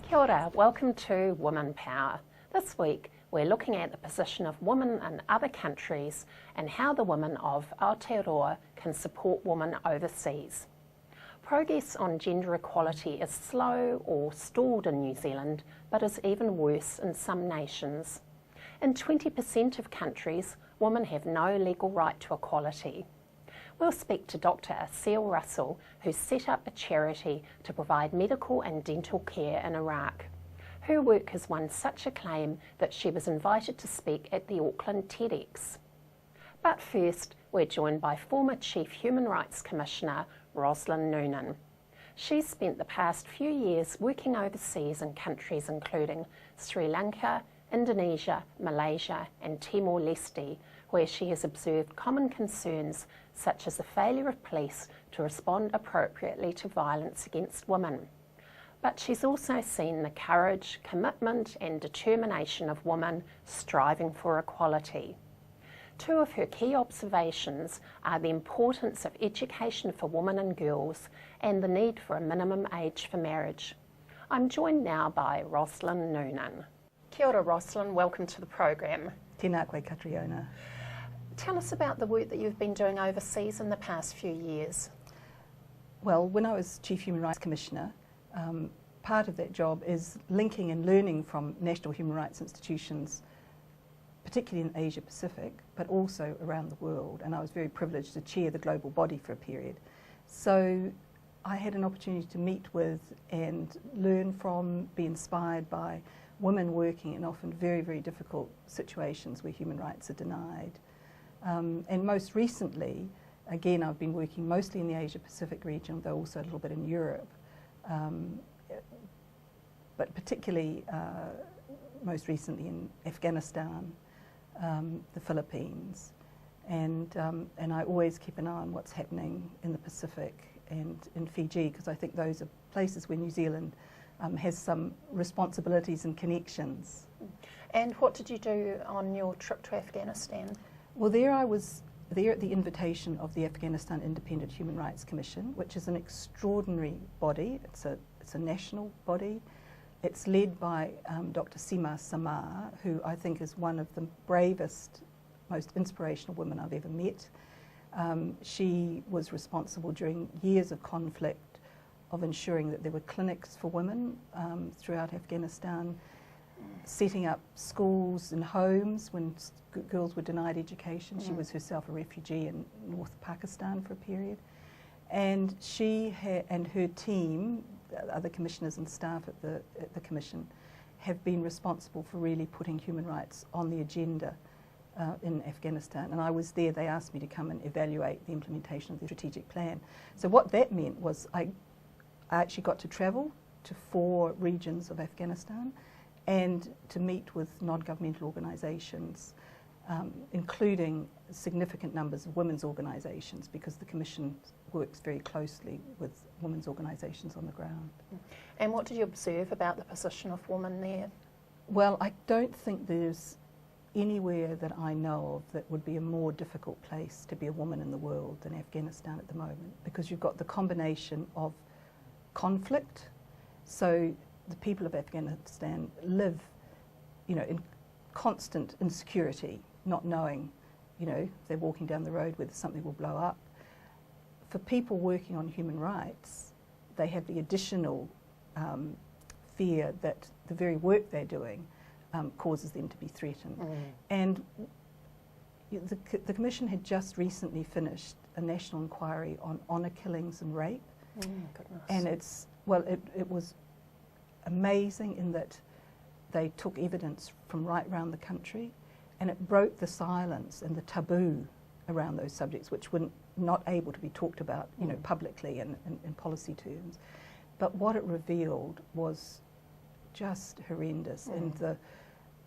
Kia ora, welcome to Women Power. This week we're looking at the position of women in other countries and how the women of Aotearoa can support women overseas. Progress on gender equality is slow or stalled in New Zealand, but is even worse in some nations. In 20% of countries, women have no legal right to equality. We'll speak to Dr. Assil Russell, who set up a charity to provide medical and dental care in Iraq. Her work has won such acclaim that she was invited to speak at the Auckland TEDx. But first, we're joined by former Chief Human Rights Commissioner Rosslyn Noonan. She's spent the past few years working overseas in countries including Sri Lanka, Indonesia, Malaysia and Timor-Leste, where she has observed common concerns such as the failure of police to respond appropriately to violence against women. But she's also seen the courage, commitment and determination of women striving for equality. Two of her key observations are the importance of education for women and girls and the need for a minimum age for marriage. I'm joined now by Rosslyn Noonan. Kia ora, Rosslyn, welcome to the program. Tēnā koe Katriona. Tell us about the work that you've been doing overseas in the past few years. Well, when I was Chief Human Rights Commissioner, part of that job is linking and learning from national human rights institutions, particularly in Asia Pacific, but also around the world. And I was very privileged to chair the global body for a period. So I had an opportunity to meet with and learn from, be inspired by women working in often very, very difficult situations where human rights are denied. And most recently, again, I've been working mostly in the Asia Pacific region, though also a little bit in Europe, but particularly most recently in Afghanistan, the Philippines, and I always keep an eye on what's happening in the Pacific and in Fiji, because I think those are places where New Zealand has some responsibilities and connections. And what did you do on your trip to Afghanistan? Well, there I was there at the invitation of the Afghanistan Independent Human Rights Commission, which is an extraordinary body. It's a national body. It's led by Dr. Sima Samar, who I think is one of the bravest, most inspirational women I've ever met. She was responsible during years of conflict of ensuring that there were clinics for women throughout Afghanistan, setting up schools and homes when girls were denied education. She was herself a refugee in North Pakistan for a period. And she and her team, the other commissioners and staff at the Commission, have been responsible for really putting human rights on the agenda in Afghanistan. And I was there. They asked me to come and evaluate the implementation of the strategic plan. So what that meant was I actually got to travel to 4 regions of Afghanistan and to meet with non-governmental organisations, including significant numbers of women's organisations, because the Commission works very closely with women's organisations on the ground. And what did you observe about the position of women there? Well, I don't think there's anywhere that I know of that would be a more difficult place to be a woman in the world than Afghanistan at the moment, because you've got the combination of conflict. So the people of Afghanistan live, in constant insecurity, not knowing, they're walking down the road whether something will blow up. For people working on human rights, they have the additional fear that the very work they're doing causes them to be threatened. And the Commission had just recently finished a national inquiry on honour killings and rape. Goodness. And it was amazing in that they took evidence from right around the country, and it broke the silence and the taboo around those subjects, which were not able to be talked about, publicly and in policy terms. But what it revealed was just horrendous, and the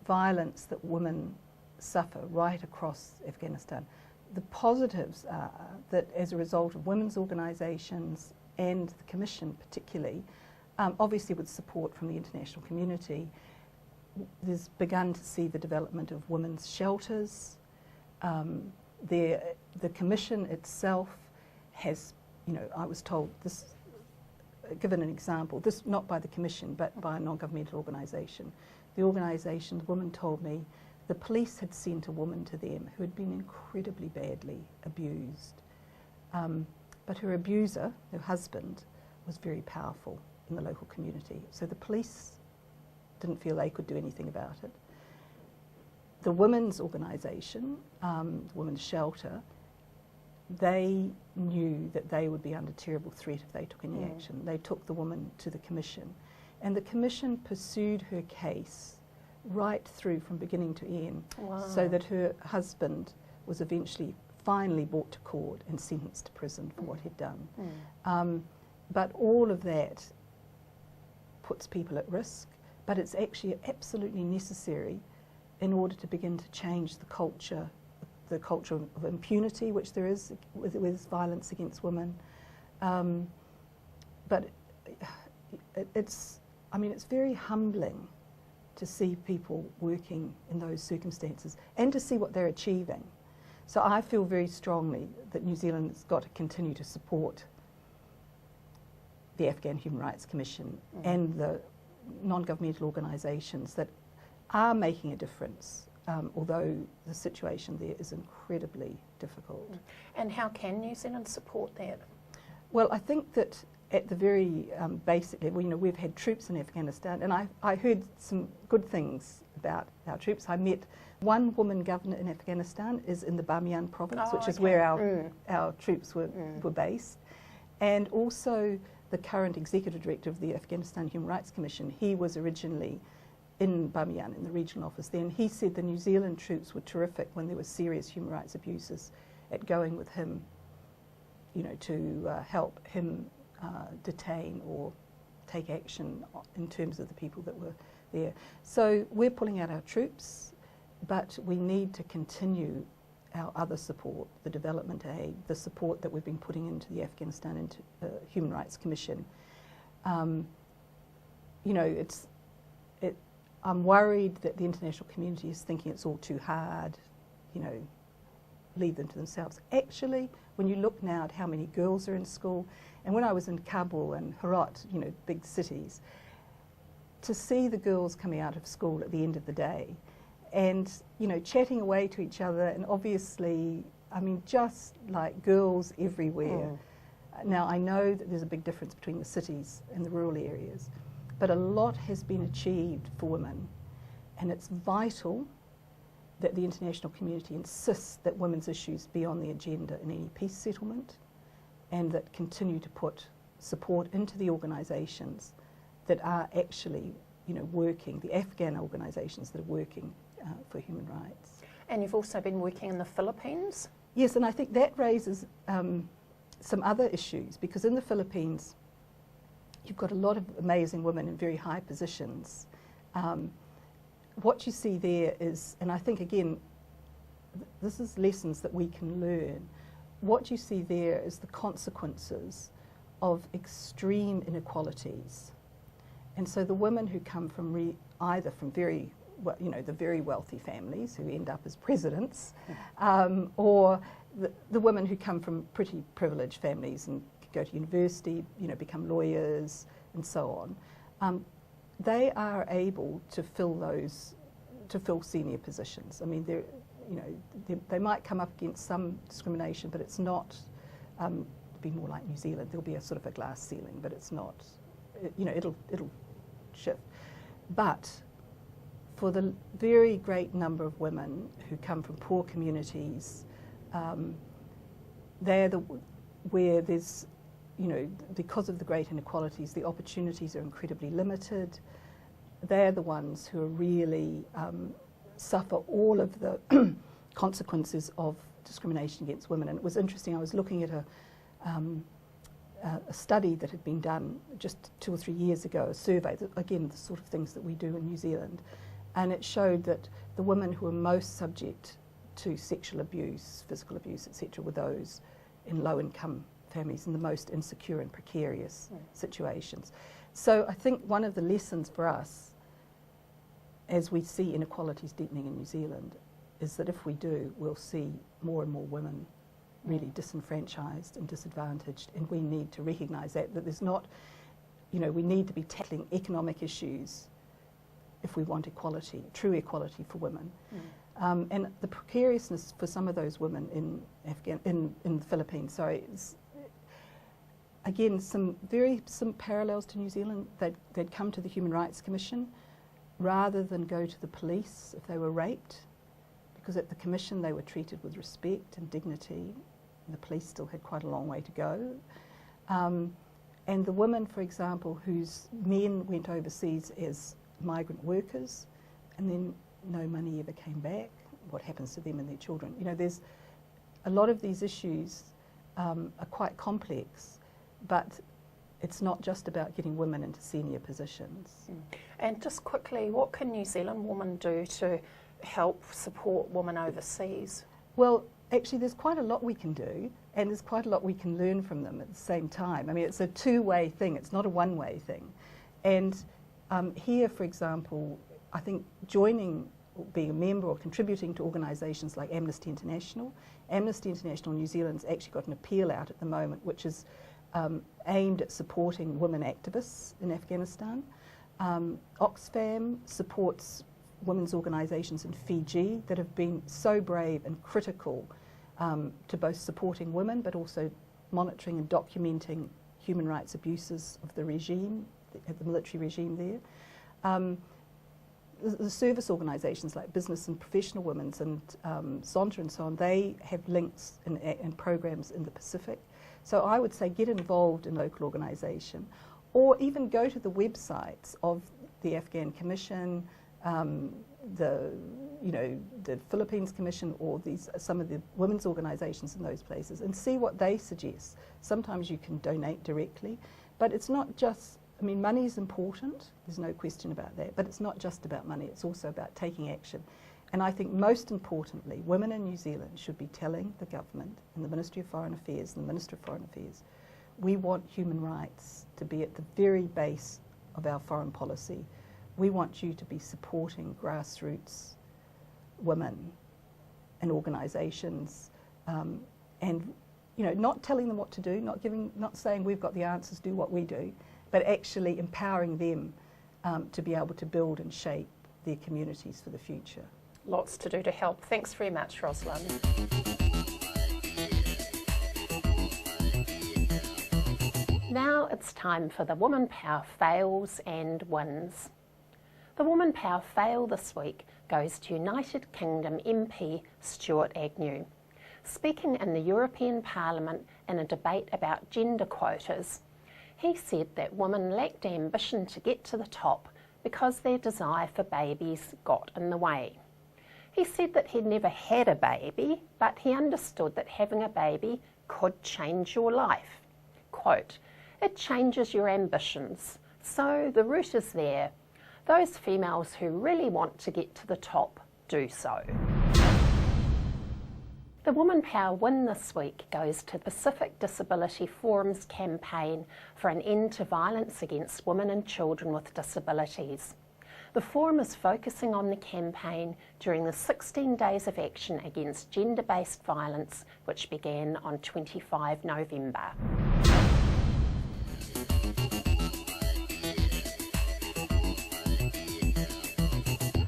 violence that women suffer right across Afghanistan. The positives are that as a result of women's organisations and the Commission particularly, obviously with support from the international community, there's begun to see the development of women's shelters. The Commission itself has, I was told this given an example, this not by the Commission but by a non-governmental organisation. The organisation, the woman told me, the police had sent a woman to them who had been incredibly badly abused. But her abuser, her husband, was very powerful in the local community. So the police didn't feel they could do anything about it. The women's organisation, the Women's Shelter, they knew that they would be under terrible threat if they took any action. They took the woman to the Commission. And the Commission pursued her case right through from beginning to end, so that her husband was eventually finally brought to court and sentenced to prison for what he'd done. But all of that puts people at risk, but it's actually absolutely necessary in order to begin to change the culture of impunity which there is with violence against women. But it's very humbling to see people working in those circumstances and to see what they're achieving. So I feel very strongly that New Zealand has got to continue to support the Afghan Human Rights Commission and the non-governmental organisations that are making a difference, although the situation there is incredibly difficult. And how can New Zealand support that? Well, I think that at the very basic level, we've had troops in Afghanistan, and I heard some good things about our troops. I met one woman governor in Afghanistan is in the Bamiyan province, which is where our troops were based. And also the current executive director of the Afghanistan Human Rights Commission, he was originally in Bamiyan, in the regional office there, and he said the New Zealand troops were terrific when there were serious human rights abuses at going with him, to help him detain or take action in terms of the people that were there. So we're pulling out our troops, but we need to continue our other support, the development aid, the support that we've been putting into the Afghanistan Human Rights Commission. I'm worried that the international community is thinking it's all too hard, leave them to themselves. Actually, when you look now at how many girls are in school, and when I was in Kabul and Herat, big cities, to see the girls coming out of school at the end of the day and, chatting away to each other, and obviously, just like girls everywhere. Now, I know that there's a big difference between the cities and the rural areas, but a lot has been achieved for women, and it's vital that the international community insists that women's issues be on the agenda in any peace settlement, and that continue to put support into the organisations that are actually, working, the Afghan organisations that are working for human rights. And you've also been working in the Philippines? Yes, and I think that raises some other issues, because in the Philippines you've got a lot of amazing women in very high positions. What you see there is, and I think again, this is lessons that we can learn. What you see there is the consequences of extreme inequalities. And so the women who come from either from very, the very wealthy families who end up as presidents, or the women who come from pretty privileged families and go to university, become lawyers and so on, they are able to fill senior positions. They might come up against some discrimination, but it's not be more like New Zealand. There'll be a sort of a glass ceiling, but it's not. It'll shift. But for the very great number of women who come from poor communities, they're where there's, because of the great inequalities, the opportunities are incredibly limited. They're the ones who are really suffer all of the consequences of discrimination against women. And it was interesting, I was looking at a study that had been done just 2 or 3 years ago, a survey, again, the sort of things that we do in New Zealand, and it showed that the women who were most subject to sexual abuse, physical abuse, etc., were those in low-income families in the most insecure and precarious situations. So I think one of the lessons for us, as we see inequalities deepening in New Zealand, is that if we do, we'll see more and more women really disenfranchised and disadvantaged, and we need to recognise that there's not, we need to be tackling economic issues if we want equality, true equality for women. And the precariousness for some of those women in the Philippines, again, some parallels to New Zealand. They'd come to the Human Rights Commission rather than go to the police if they were raped, because at the Commission they were treated with respect and dignity. The police still had quite a long way to go. And the women, for example, whose men went overseas as migrant workers and then no money ever came back, what happens to them and their children? There's a lot of these issues are quite complex, but it's not just about getting women into senior positions. And just quickly, what can New Zealand women do to help support women overseas? Well, actually there's quite a lot we can do, and there's quite a lot we can learn from them at the same time. I mean, it's a two-way thing, it's not a one-way thing. And here, for example, I think being a member or contributing to organisations like Amnesty International New Zealand's actually got an appeal out at the moment which is aimed at supporting women activists in Afghanistan. Oxfam supports women's organisations in Fiji that have been so brave and critical to both supporting women but also monitoring and documenting human rights abuses of the regime, the military regime there. The service organisations like Business and Professional Women's and SONTA and so on, they have links and programs in the Pacific. So I would say get involved in local organisation, or even go to the websites of the Afghan Commission, the Philippines Commission, or some of the women's organisations in those places, and see what they suggest. Sometimes you can donate directly, but it's not just, I mean, money is important, there's no question about that, but it's not just about money, it's also about taking action. And I think most importantly, women in New Zealand should be telling the government and the Ministry of Foreign Affairs and the Minister of Foreign Affairs, we want human rights to be at the very base of our foreign policy. We want you to be supporting grassroots women and organisations, and not telling them what to do, not saying we've got the answers, do what we do, but actually empowering them to be able to build and shape their communities for the future. Lots to do to help. Thanks very much, Rosslyn. Now it's time for the Women Power fails and wins. The Women Power fail this week goes to United Kingdom MP Stuart Agnew. Speaking in the European Parliament in a debate about gender quotas, he said that women lacked ambition to get to the top because their desire for babies got in the way. He said that he'd never had a baby, but he understood that having a baby could change your life. Quote, "It changes your ambitions, so the route is there. Those females who really want to get to the top do so." The Women Power win this week goes to Pacific Disability Forum's campaign for an end to violence against women and children with disabilities. The Forum is focusing on the campaign during the 16 days of action against gender-based violence, which began on 25 November.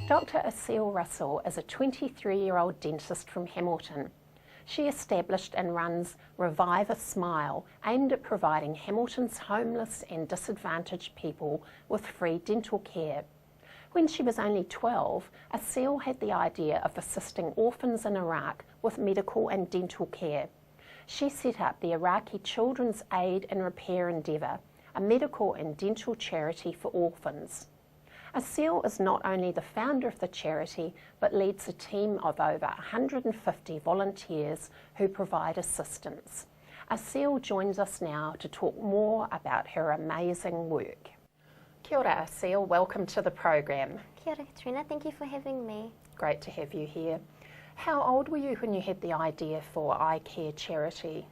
Dr. Assil Russell is a 23-year-old dentist from Hamilton. She established and runs Revive a Smile, aimed at providing Hamilton's homeless and disadvantaged people with free dental care. When she was only 12, Assil had the idea of assisting orphans in Iraq with medical and dental care. She set up the Iraqi Children's Aid and Repair Endeavour, a medical and dental charity for orphans. Assil is not only the founder of the charity, but leads a team of over 150 volunteers who provide assistance. Assil joins us now to talk more about her amazing work. Kia ora, Assil. Welcome to the program. Kia ora, Katrina. Thank you for having me. Great to have you here. How old were you when you had the idea for ICARE charity?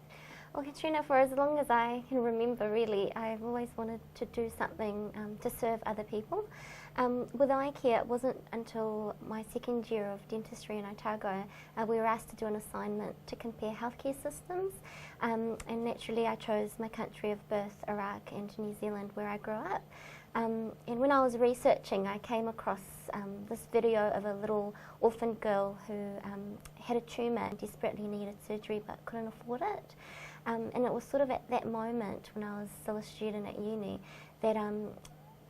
Well, Katrina, for as long as I can remember, really, I've always wanted to do something to serve other people. With ICARE, it wasn't until my second year of dentistry in Otago we were asked to do an assignment to compare healthcare systems, and naturally I chose my country of birth, Iraq, and New Zealand, where I grew up. And when I was researching, I came across this video of a little orphan girl who had a tumour and desperately needed surgery but couldn't afford it. And it was sort of at that moment, when I was still a student at uni, that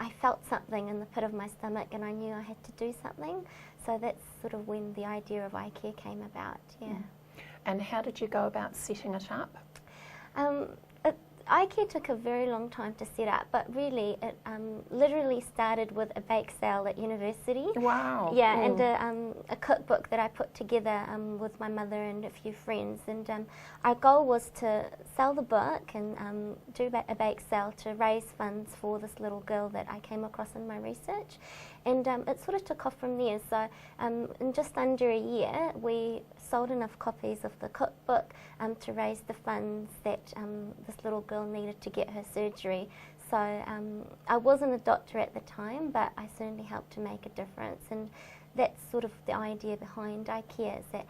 I felt something in the pit of my stomach and I knew I had to do something. So that's sort of when the idea of ICARE came about, yeah. Mm. And how did you go about setting it up? ICARE took a very long time to set up, but really it literally started with a bake sale at university. Wow. Yeah, and a cookbook that I put together with my mother and a few friends. And our goal was to sell the book and do a bake sale to raise funds for this little girl that I came across in my research. And it sort of took off from there. So in just under a year, we sold enough copies of the cookbook to raise the funds that this little girl needed to get her surgery. So I wasn't a doctor at the time, but I certainly helped to make a difference. And that's sort of the idea behind ICARE, is that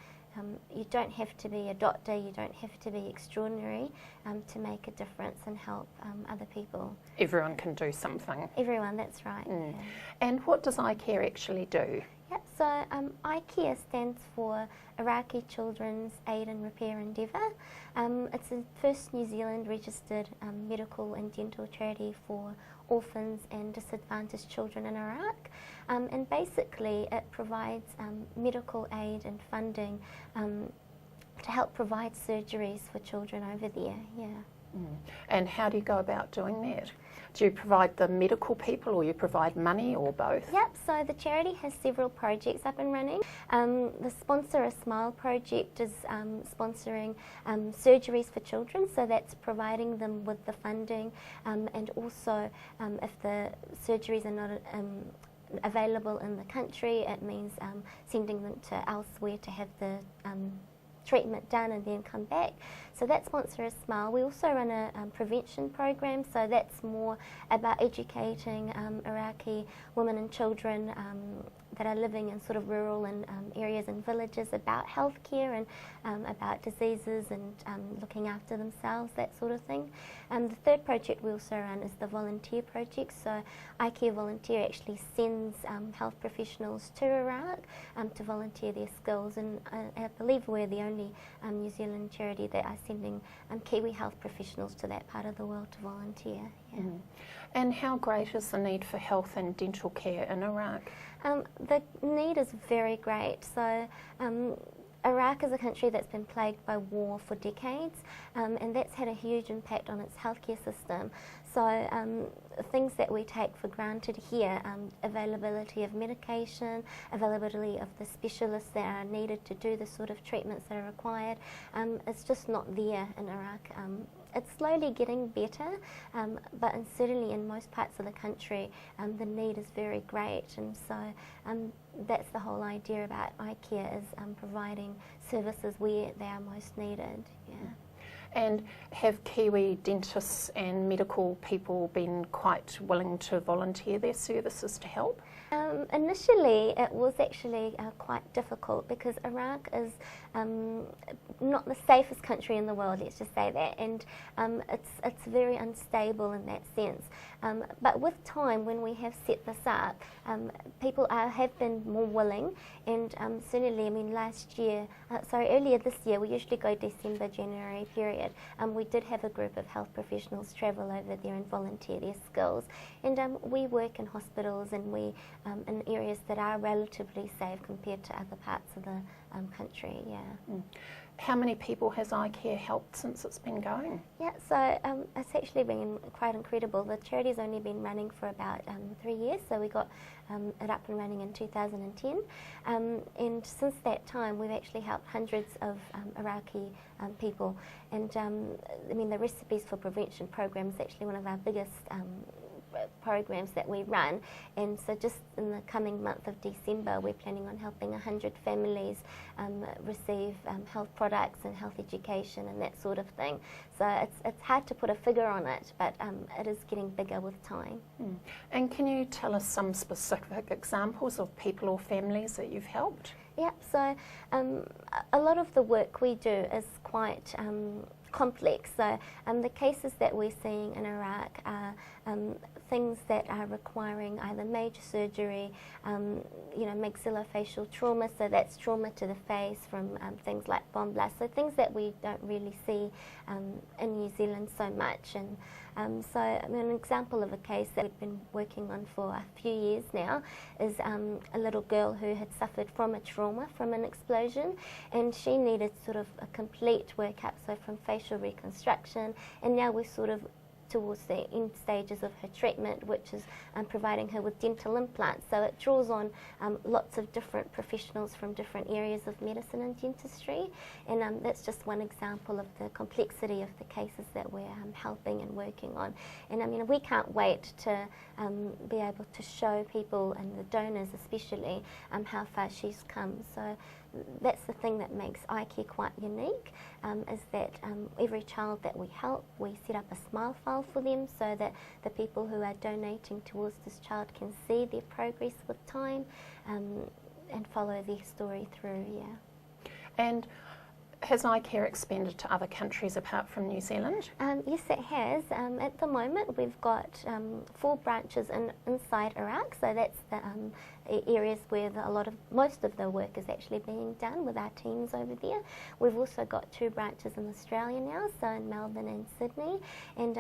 you don't have to be a doctor, you don't have to be extraordinary to make a difference and help other people. Everyone can do something. Everyone, that's right. Mm. Yeah. And what does ICARE actually do? Yep, so ICARE stands for Iraqi Children's Aid and Repair Endeavour. It's the first New Zealand registered medical and dental charity for orphans and disadvantaged children in Iraq. And basically it provides medical aid and funding to help provide surgeries for children over there, yeah. Mm. And how do you go about doing that? Do you provide the medical people, or you provide money, or both? Yep, so the charity has several projects up and running. The Sponsor a Smile project is sponsoring surgeries for children, so that's providing them with the funding, and also if the surgeries are not available in the country, it means sending them to elsewhere to have the treatment done and then come back. So that's Sponsor a Smile. We also run a prevention program, so that's more about educating Iraqi women and children that are living in sort of rural and areas and villages about healthcare and about diseases and looking after themselves, that sort of thing. The third project we also run is the volunteer project. So ICARE Volunteer actually sends health professionals to Iraq to volunteer their skills, and I believe we're the only New Zealand charity that are sending Kiwi health professionals to that part of the world to volunteer. Yeah. Mm. And how great is the need for health and dental care in Iraq? The need is very great. So Iraq is a country that's been plagued by war for decades, and that's had a huge impact on its healthcare system. So things that we take for granted here, availability of medication, availability of the specialists that are needed to do the sort of treatments that are required, it's just not there in Iraq. It's slowly getting better, but certainly in most parts of the country, the need is very great. And so that's the whole idea about ICARE, is providing services where they are most needed. Yeah. And have Kiwi dentists and medical people been quite willing to volunteer their services to help? Initially, it was actually quite difficult, because Iraq is not the safest country in the world, let's just say that, and it's very unstable in that sense. But with time, when we have set this up, people have been more willing, and certainly, I mean, earlier this year, we usually go December, January period, we did have a group of health professionals travel over there and volunteer their skills, and we work in hospitals and we in areas that are relatively safe compared to other parts of the country, yeah. Mm. How many people has ICARE helped since it's been going? Yeah, so it's actually been quite incredible. The charity's only been running for about 3 years, so we got it up and running in 2010. And since that time, we've actually helped hundreds of Iraqi people. And I mean, the Recipes for Prevention program is actually one of our biggest programs that we run, and so just in the coming month of December we're planning on helping 100 families receive health products and health education and that sort of thing. So it's hard to put a figure on it, but it is getting bigger with time. And can you tell us some specific examples of people or families that you've helped? Yep, so a lot of the work we do is quite complex. So the cases that we're seeing in Iraq are things that are requiring either major surgery, maxillofacial trauma, so that's trauma to the face from things like bomb blasts, so things that we don't really see in New Zealand so much. And so an example of a case that we've been working on for a few years now is a little girl who had suffered from a trauma from an explosion, and she needed sort of a complete workup, so from facial reconstruction, and now we're sort of towards the end stages of her treatment, which is providing her with dental implants. So it draws on lots of different professionals from different areas of medicine and dentistry, and that's just one example of the complexity of the cases that we're helping and working on. And I mean, we can't wait to be able to show people, and the donors especially, how far she's come. So that's the thing that makes ICARE quite unique, is that every child that we help, we set up a smile file for them so that the people who are donating towards this child can see their progress with time and follow their story through, And has ICARE expanded to other countries apart from New Zealand? Yes, it has. At the moment, we've got 4 branches inside Iraq, so that's the areas where most of the work is actually being done with our teams over there. We've also got 2 branches in Australia now, so in Melbourne and Sydney. And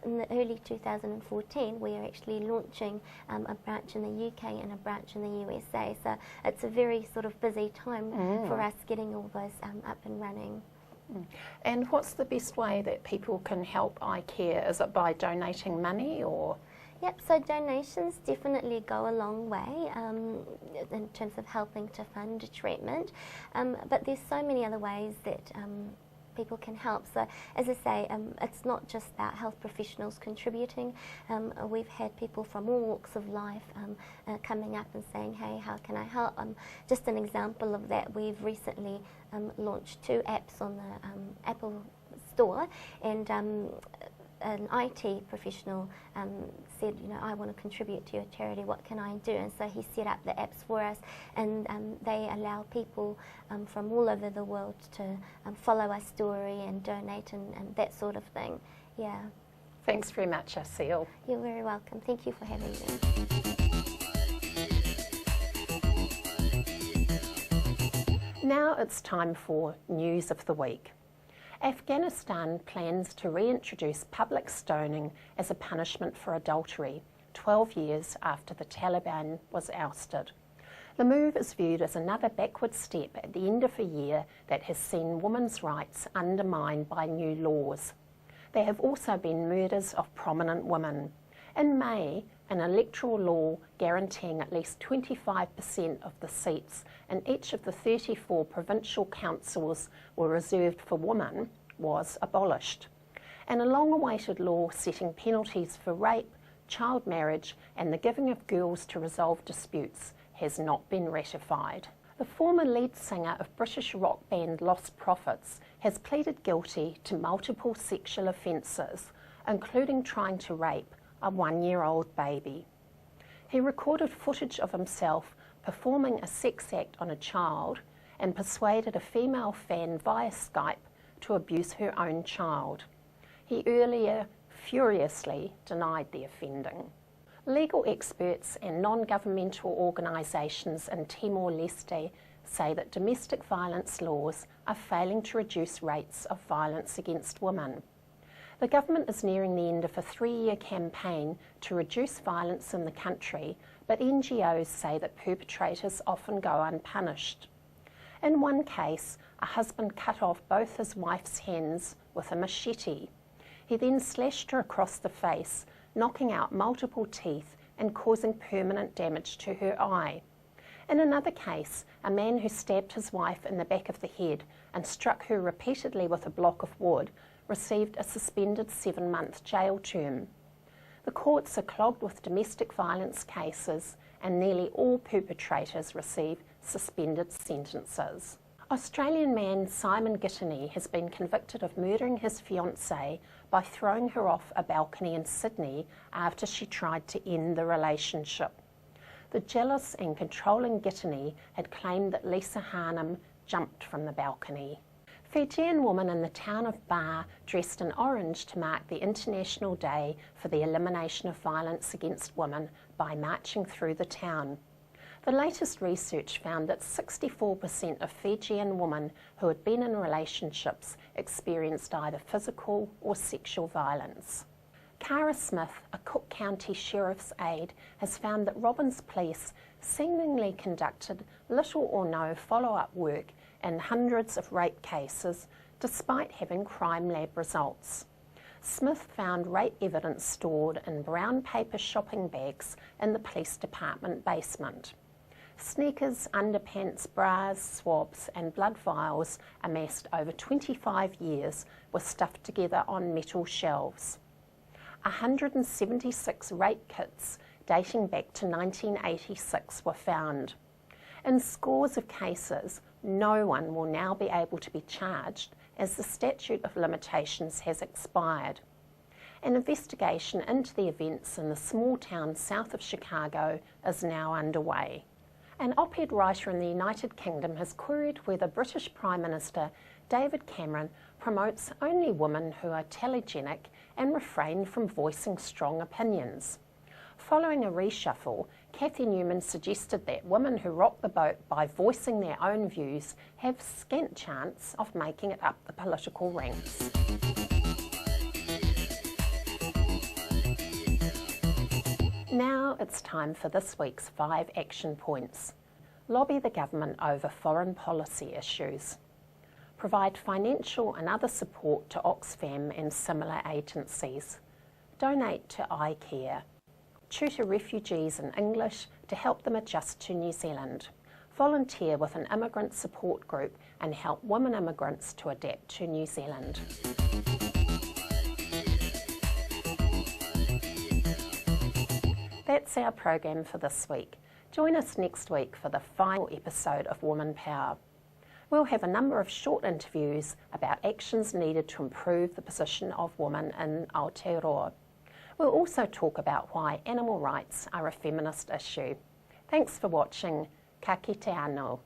in the early 2014, we are actually launching a branch in the UK and a branch in the USA. So it's a very sort of busy time for us getting all those up and running. And what's the best way that people can help ICARE? Is it by donating money or? Yep, so donations definitely go a long way in terms of helping to fund treatment, but there's so many other ways that people can help. So as I say, it's not just about health professionals contributing. We've had people from all walks of life coming up and saying, hey, how can I help? Just an example of that, we've recently launched 2 apps on the Apple Store, and an IT professional said, I want to contribute to your charity, what can I do? And so he set up the apps for us, and they allow people from all over the world to follow our story and donate and that sort of thing. Yeah. Thanks very much, Assil. You're very welcome. Thank you for having me. Now it's time for News of the Week. Afghanistan plans to reintroduce public stoning as a punishment for adultery 12 years after the Taliban was ousted. The move is viewed as another backward step at the end of a year that has seen women's rights undermined by new laws. There have also been murders of prominent women. In May, an electoral law guaranteeing at least 25% of the seats in each of the 34 provincial councils were reserved for women was abolished. And a long-awaited law setting penalties for rape, child marriage and the giving of girls to resolve disputes has not been ratified. The former lead singer of British rock band Lost Prophets has pleaded guilty to multiple sexual offences, including trying to rape a 1-year-old baby. He recorded footage of himself performing a sex act on a child and persuaded a female fan via Skype to abuse her own child. He earlier furiously denied the offending. Legal experts and non-governmental organisations in Timor-Leste say that domestic violence laws are failing to reduce rates of violence against women. The government is nearing the end of a 3-year campaign to reduce violence in the country, but NGOs say that perpetrators often go unpunished. In one case, a husband cut off both his wife's hands with a machete. He then slashed her across the face, knocking out multiple teeth and causing permanent damage to her eye. In another case, a man who stabbed his wife in the back of the head and struck her repeatedly with a block of wood received a suspended 7-month jail term. The courts are clogged with domestic violence cases and nearly all perpetrators receive suspended sentences. Australian man Simon Gittany has been convicted of murdering his fiancée by throwing her off a balcony in Sydney after she tried to end the relationship. The jealous and controlling Gittany had claimed that Lisa Harnham jumped from the balcony. Fijian woman in the town of Bar dressed in orange to mark the International Day for the Elimination of Violence Against Women by marching through the town. The latest research found that 64% of Fijian women who had been in relationships experienced either physical or sexual violence. Cara Smith, a Cook County Sheriff's aide, has found that Robbins Police seemingly conducted little or no follow-up work in hundreds of rape cases, despite having crime lab results. Smith found rape evidence stored in brown paper shopping bags in the police department basement. Sneakers, underpants, bras, swabs and blood vials amassed over 25 years were stuffed together on metal shelves. 176 rape kits dating back to 1986 were found. In scores of cases, no one will now be able to be charged as the statute of limitations has expired. An investigation into the events in the small town south of Chicago is now underway. An op-ed writer in the United Kingdom has queried whether British Prime Minister David Cameron promotes only women who are telegenic and refrain from voicing strong opinions. Following a reshuffle, Cathy Newman suggested that women who rock the boat by voicing their own views have scant chance of making it up the political ranks. Now it's time for this week's 5 action points. Lobby the government over foreign policy issues. Provide financial and other support to Oxfam and similar agencies. Donate to ICARE. Tutor refugees in English to help them adjust to New Zealand. Volunteer with an immigrant support group and help women immigrants to adapt to New Zealand. That's our program for this week. Join us next week for the final episode of Women Power. We'll have a number of short interviews about actions needed to improve the position of women in Aotearoa. We'll also talk about why animal rights are a feminist issue. Thanks for watching. Ka kite anō.